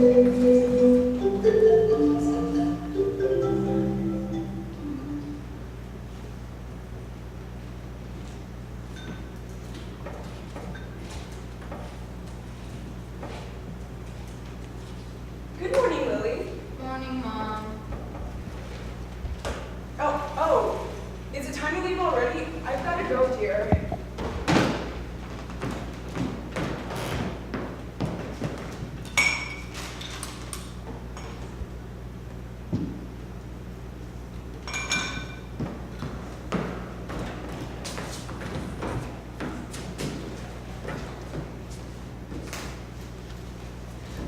Good morning, Lily. Morning, Mom. Oh, is it time to leave already? I've got to go, dear.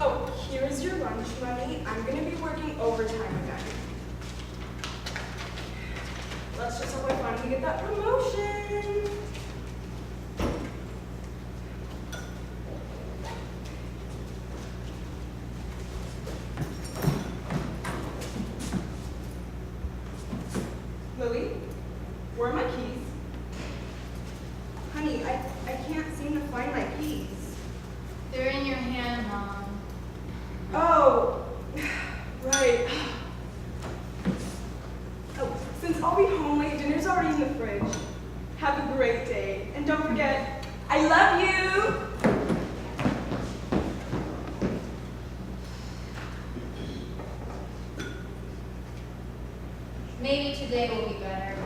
Oh, here's your lunch money. I'm going to be working overtime again. Let's just hope I finally get that promotion. Lily, where are my keys? Honey, I can't seem to find my keys. They're in your hand, Mom. Oh, right. Oh, since I'll be home late, dinner's already in the fridge. Have a great day. And don't forget, I love you! Maybe today will be better.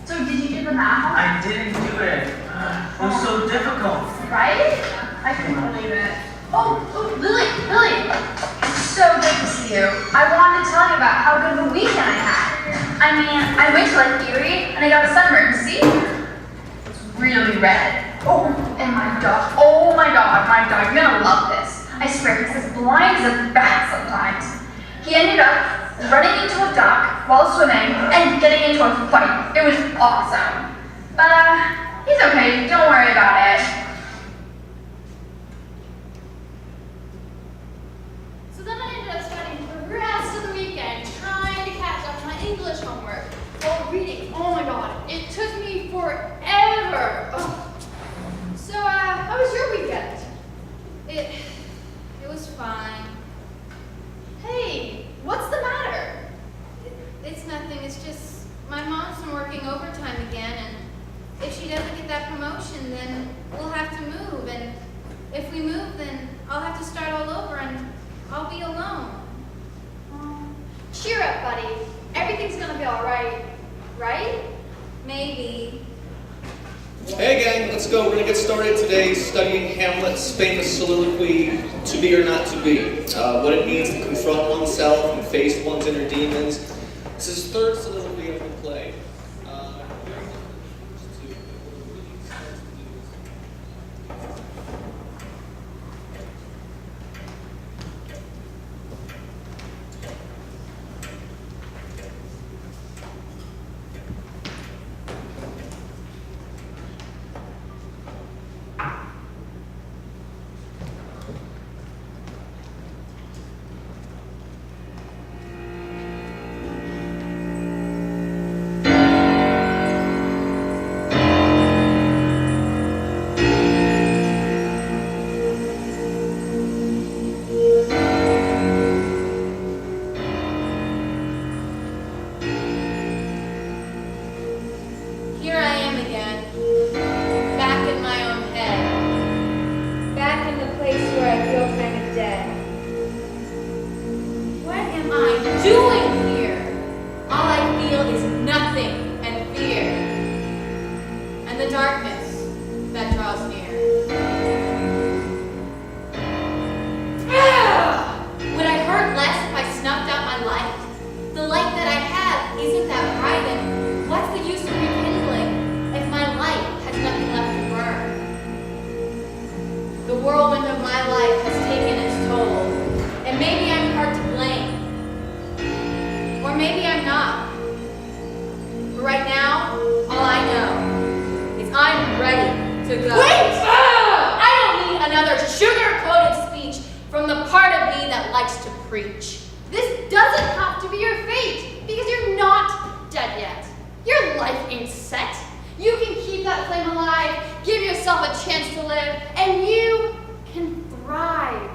So did you do the math? I didn't do it. It was so difficult. Right? I couldn't believe it. Oh, Lily! It's so good to see you. I wanted to tell you about how good of a weekend I had. I mean, I went to Lake Erie and I got a sunburn. See? It's really red. Oh, and my dog. Oh my god, my dog. You're gonna love this. I swear, he's as blind as a bat sometimes. He ended up running into a dock while swimming and getting into a fight. It was awesome. But, he's okay. Don't worry about it. So then I ended up spending the rest of the weekend trying to catch up on my English homework while reading. Oh my god, it took me forever. Ugh. So, how was your weekend? It was fine. Hey, what's the matter? It's nothing. It's just my mom's been working overtime again, and if she doesn't get that promotion, then we'll have to move. And if we move, then I'll have to start all over, and I'll be alone. Cheer up, buddy. Everything's gonna be all right, right? Maybe. Hey gang, let's go. We're going to get started today studying Hamlet's famous soliloquy, to be or not to be. What it means to confront oneself and face one's inner demons. This is his third soliloquy of the play. Here I am again, back in my own head, back in the place where I feel kind of dead. What am I doing here? maybe I'm not. But right now, all I know is I'm ready to go. Wait! I don't need another sugar-coated speech from the part of me that likes to preach. This doesn't have to be your fate, because you're not dead yet. Your life ain't set. You can keep that flame alive, give yourself a chance to live, and you can thrive.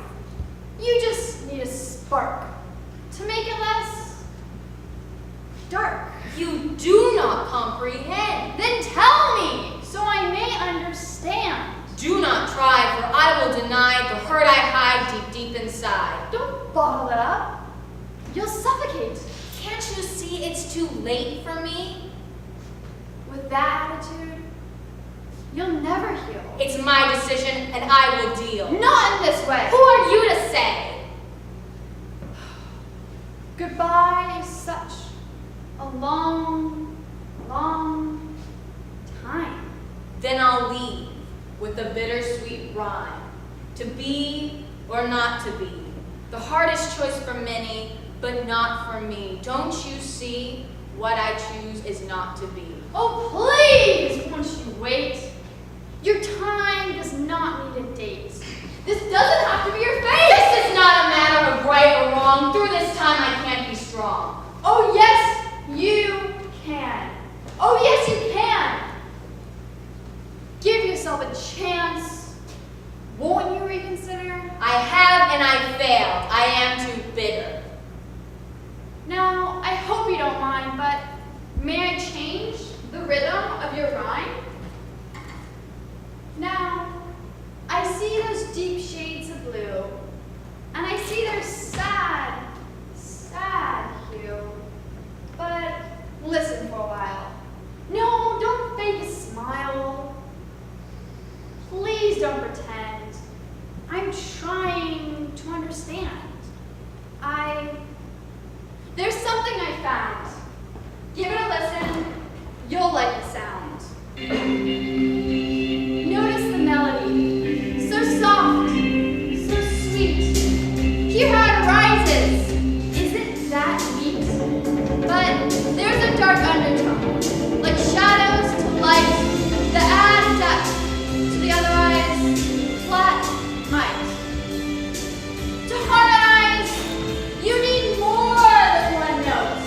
You just need a spark to make it less dark. You do not comprehend. Then tell me, so I may understand. Do not try, for I will deny the hurt I hide deep inside. Don't bottle it up. You'll suffocate. Can't you see it's too late for me? With that attitude, you'll never heal. It's my decision, and I will deal. Not in this way. Who are you to say? Goodbye is such a long, long time. Then I'll leave with a bittersweet rhyme. To be or not to be. The hardest choice for many, but not for me. Don't you see? What I choose is not to be. Oh, please, won't you wait? Your time does not need a date. This doesn't have to be your fate. This is not a matter of right or wrong. Through this time I can't be strong. Oh, yes, you can. Oh, yes, you can. Give yourself a chance. Won't you reconsider? I have and I failed. I am too bitter. Now, I hope you don't mind, but may I change the rhythm of your rhyme? Now, I see those deep shades of blue, and I see their sad, sad hue. But listen for a while. No, don't fake a smile. Please don't pretend. I'm trying to understand. There's something I found. Give it a listen. You'll like the sound. Notice the melody. So soft, so sweet. Hear how it rises. Isn't that neat? But there's a dark undertone, like shadows to light that add depth to the otherwise flat might. To harmonize, you need more than one note.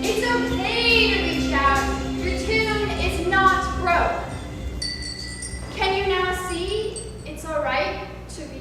It's okay to reach out. Your tune is not broke. Can you now see it's all right to be?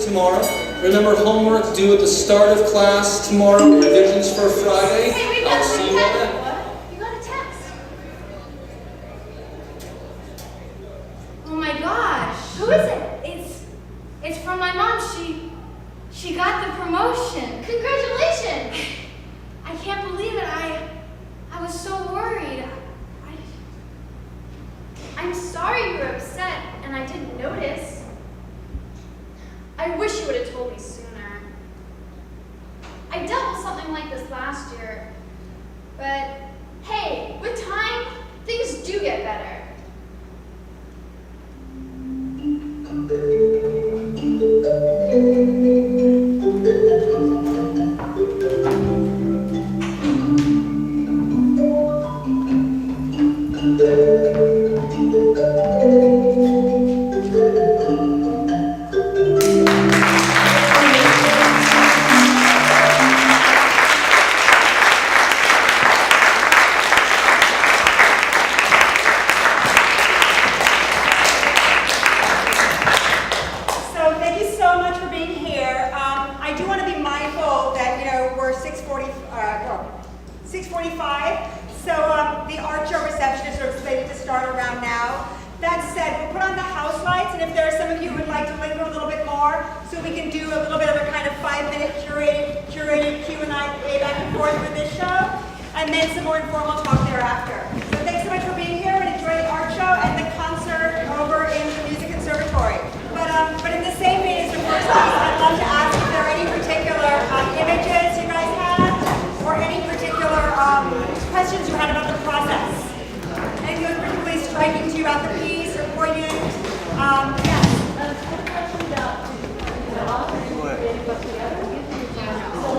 Tomorrow. Remember, homework due at the start of class tomorrow. Revisions for Friday. Hey, I'll see you all then. What? You got a text. Oh my gosh. Who is it? It's from my mom. She got the promotion. Congratulations! I can't believe it. I was so worried. I'm sorry you were upset and I didn't notice. I wish you would have told me sooner. I dealt with something like this last year, but hey, with time, things do get better. So we can do a little bit of a kind of 5-minute curated Q&A and then some more informal talk thereafter. So thanks so much for being here, and enjoy the art show and the concert over in the Music Conservatory. But in the same vein as the first piece, I'd love to ask if there are any particular images you guys have, or any particular questions you had about the process. Anything that was particularly striking to you about the piece or poignant? Yes.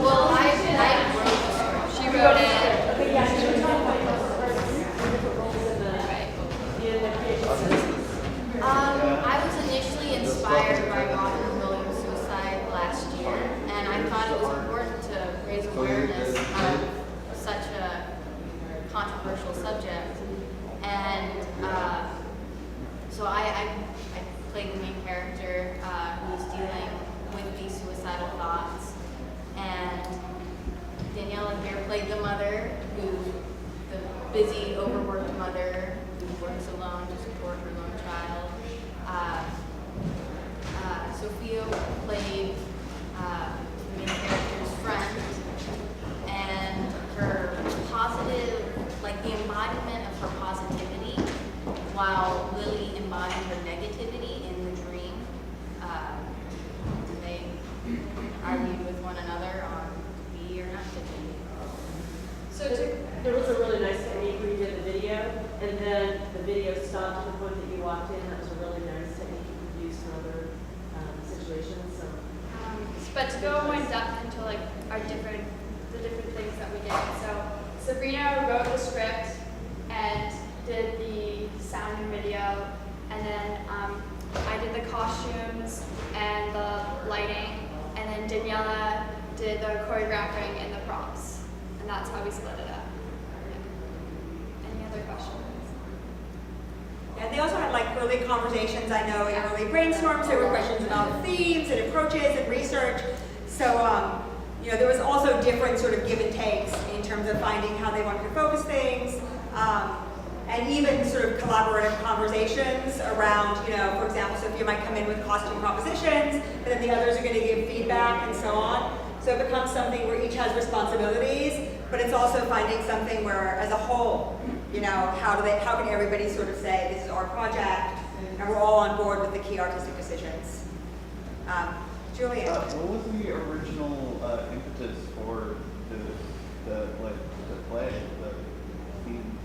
Well, I wrote, she wrote it. I was initially inspired by Robin Williams' suicide last year, and I thought it was important to raise awareness of such a controversial subject. And so I played the main character who's dealing with these suicidal thoughts, and Daniela here played the mother, the busy, overworked mother who works alone to support her lone child. Sophia played the main character's friend, and her positive, like the embodiment of her positivity, while Lily embodied her negativity in the dream. They argued with one another on to be or not to be. So there was a really nice technique where you did the video, and then the video stopped to the point that you walked in. That was a really nice technique you could use for other situations. So. But to go more in depth into like the different things that we did. So Sabrina wrote the script and did the sound and video, and then I did the costumes and the lighting, and then Daniela did the choreographing and the props, and that's how we split it up. Any other questions? And they also had like early conversations, I know, in early brainstorms. There were questions about themes and approaches and research. So, you know, there was also different sort of give and takes in terms of finding how they wanted to focus things, and even sort of collaborative conversations around, you know, for example, Sophia might come in with costume propositions, and then the others are going to give feedback and so on. So it becomes something where each has responsibilities, but it's also finding something where, as a whole, you know, how can everybody sort of say, this is our project, and we're all on board with the key artistic decisions. Julian. What was the original impetus for the play, the theme?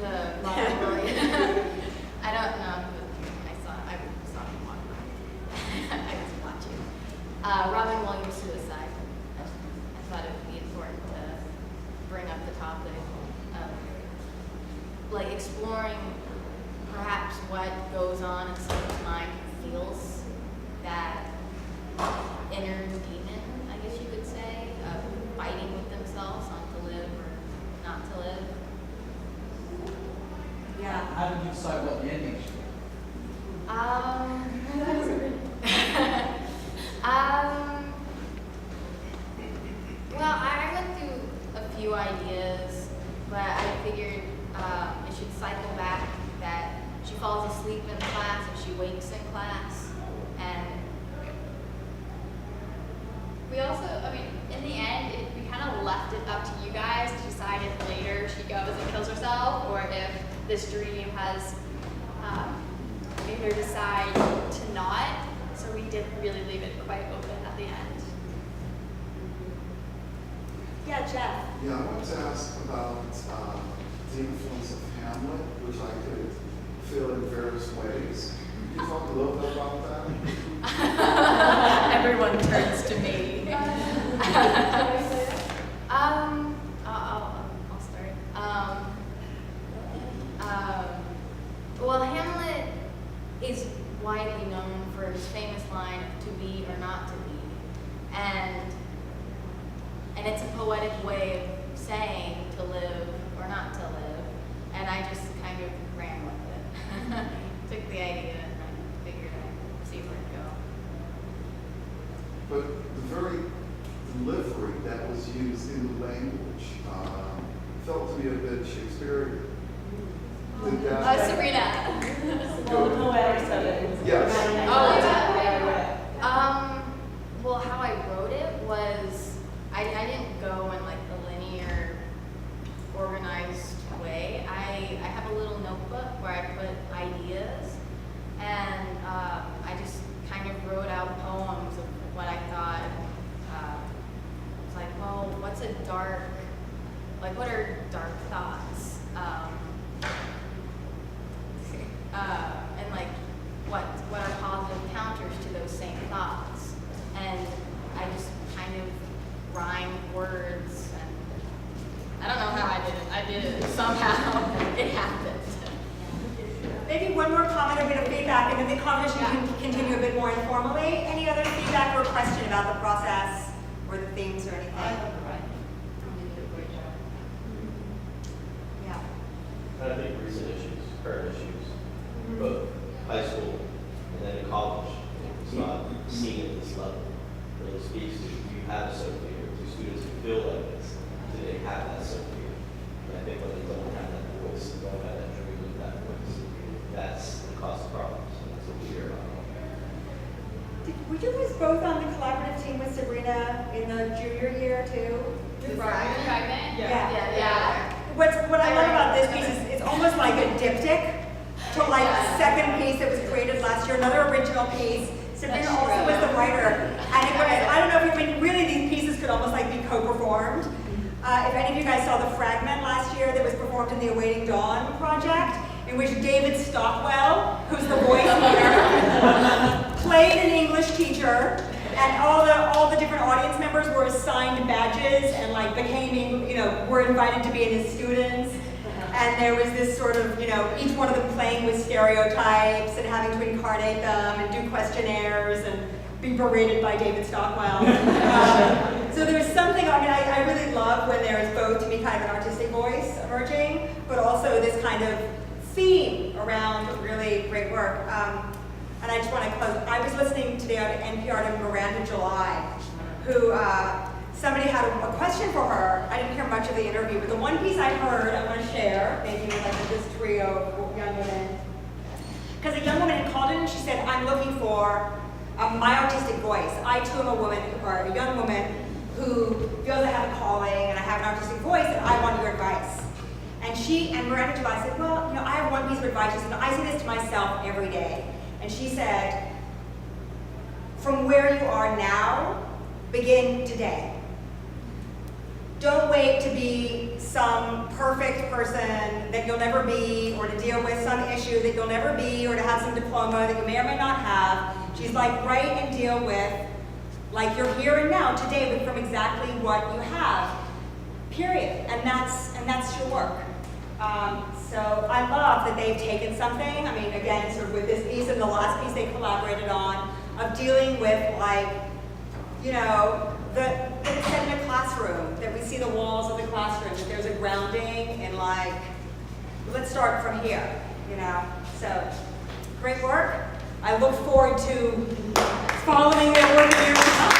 The Robin Williams. I don't know. I saw him walk by. I was watching. Robin Williams' suicide. I thought it would be important to bring up the topic of like exploring perhaps what goes on in someone's mind who feels that inner demon, I guess you could say, of fighting with themselves on to live or not to live. Yeah. How did you decide what the ending should be? Well, I went through a few ideas, but I figured it should cycle back that she falls asleep in class and she wakes in class, and We also, I mean, in the end, we kind of left it up to you guys to decide if later she goes and kills herself, or if this dream has made her decide to not. So we did really leave it quite open at the end. Yeah, Jeff. Yeah, I wanted to ask about the influence of Hamlet, which I could feel in various ways. Can you talk a little bit about that? Everyone turns to me. I'll start. Well, Hamlet is widely known for his famous line of "to be or not to be," and it's a poetic way of saying to live or not to live, and I just kind of ran with it. Took the idea and I figured I'd see where it go. But the very delivery that was used in the language felt to be a bit Shakespearean. Did that? Sabrina. Well, the poetics of it. Yes. Oh, yeah. Well, how I wrote it was I didn't go and like dark, like what are dark thoughts? And like what are positive counters to those same thoughts? And I just kind of rhymed words, and I don't know how I did it. I did it somehow. It happened. Maybe one more comment, a bit of feedback, and then the conversation can continue a bit more informally. Any other feedback or question about the process or the themes or anything? Yeah. I think recent issues, current issues, both high school and then in college. It's not seen at this level. It really speaks to, do you have a soap fear? Do students who feel like this, do they have that soap fear? And I think when they don't have that voice, they don't have that dream with that voice, that's the cause of problems, and that's what we hear about. Were you guys both on the collaborative team with Sabrina in the junior year too? Fragment? Yeah. What I love about this piece is it's almost like a diptych to like a second piece that was created last year, another original piece. Sabrina also was the writer. And it was, I don't know if you mean, really these pieces could almost like be co-performed. If any of you guys saw the fragment last year that was performed in the Awaiting Dawn project, in which David Stockwell, who's the voice here, played an English teacher, and all the different audience members were assigned badges and like became, were invited to be his students. And there was this sort of, each one of them playing with stereotypes and having to incarnate them and do questionnaires and be berated by David Stockwell. So there's something, I really love when there is both, to me, kind of an artistic voice emerging, but also this kind of theme around really great work. And I just want to close. I was listening today on NPR to Miranda July, who somebody had a question for her. I didn't hear much of the interview, but the one piece I heard, I want to share, maybe with like this trio of young women. Because a young woman had called in and she said, I'm looking for my artistic voice. I too am a woman, or a young woman, who feels I have a calling and I have an artistic voice and I want your advice. And Miranda July said, well, I have one piece of advice. She said, I say this to myself every day. And she said, from where you are now, begin today. Don't wait to be some perfect person that you'll never be, or to deal with some issue that you'll never be, or to have some diploma that you may or may not have. She's like, write and deal with, like you're here and now, today, from exactly what you have, period. And that's your work. So I love that they've taken something, again, sort of with this piece and the last piece they collaborated on, of dealing with that it's set in a classroom, that we see the walls of the classroom, that there's a grounding in let's start from here, So, great work. I look forward to following their work in years to come.